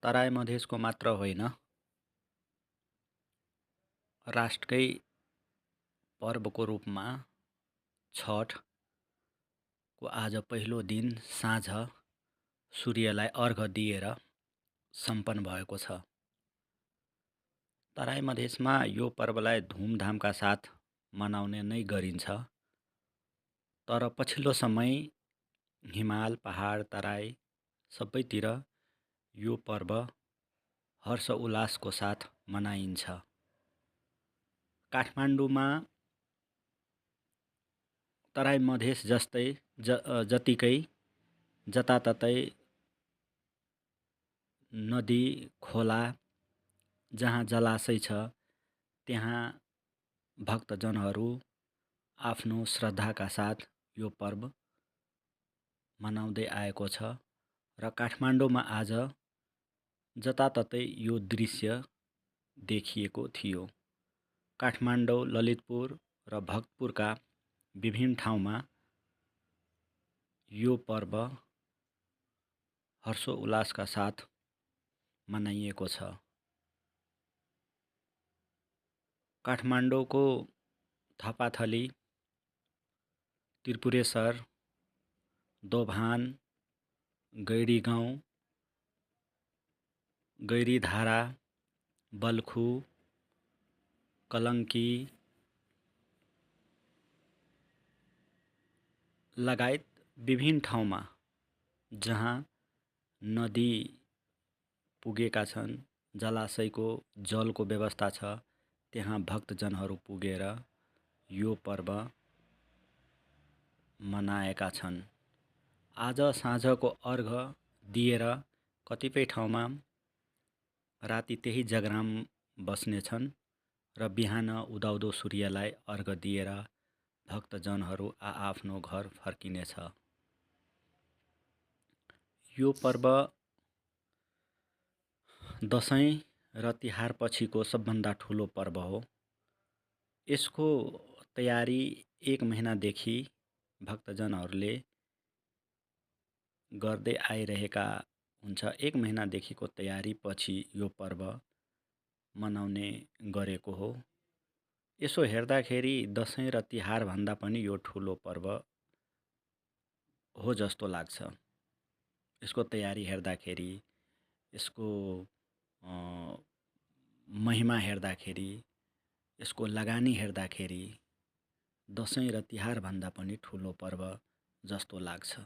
तराई मधेसको मात्र होइन, राष्ट्रकै पर्वको रूपमा छठको आज पहिलो दिन साँझ सूर्यलाई अर्घ दिएर सम्पन्न भएको छ। तराई मधेसमा यो पर्वलाई धुमधामका साथ मनाउने नै गरिन्छ। तर पछिल्लो समय हिमाल, पहाड, तराई सबैतिर यो पर्व हर्ष उल्लासको साथ मनाइन्छ। काठमाडौँमा तराई मधेस जस्तै जतिकै जताततै नदी, खोला, जहाँ जलाशय छ त्यहाँ भक्तजनहरू आफ्नो श्रद्धाका साथ यो पर्व मनाउँदै आएको छ र काठमाडौँमा आज जताततै यो दृश्य देखिएको थियो। काठमाडौँ, ललितपुर र भक्तपुरका विभिन्न ठाउँमा यो पर्व हर्षोल्लासका साथ मनाइएको छ। काठमाडौँको थपाथली, त्रिपुरेश्वर, दोभान, गैरीगाउँ, गैरीधारा, बल्खु, कलङ्की लगायत विभिन्न ठाउँमा जहाँ नदी पुगेका छन्, जलाशयको जलको व्यवस्था छ, त्यहाँ भक्तजनहरू पुगेर यो पर्व मनाएका छन्। आज साँझको अर्घ दिएर कतिपय ठाउँमा राति त्यही जागराम बस्नेछन् र बिहान उदाउँदो सूर्यलाई अर्घ दिएर भक्तजनहरू आआफ्नो घर फर्किनेछ। यो पर्व दसैँ र तिहार पछिको सबभन्दा ठुलो पर्व हो। यसको तयारी 1 महिनादेखि भक्तजनहरूले गर्दै आइरहेका हुन्छ। 1 महिनादेखिको तयारी पछि यो पर्व मनाउने गरेको हो। यसो हेर्दाखेरि दसैँ र तिहार भन्दा पनि यो ठुलो पर्व हो जस्तो लाग्छ। यसको तयारी हेर्दाखेरि, यसको महिमा हेर्दाखेरि, यसको लगानी हेर्दाखेरि दसैँ र तिहार भन्दा पनि ठुलो पर्व जस्तो लाग्छ।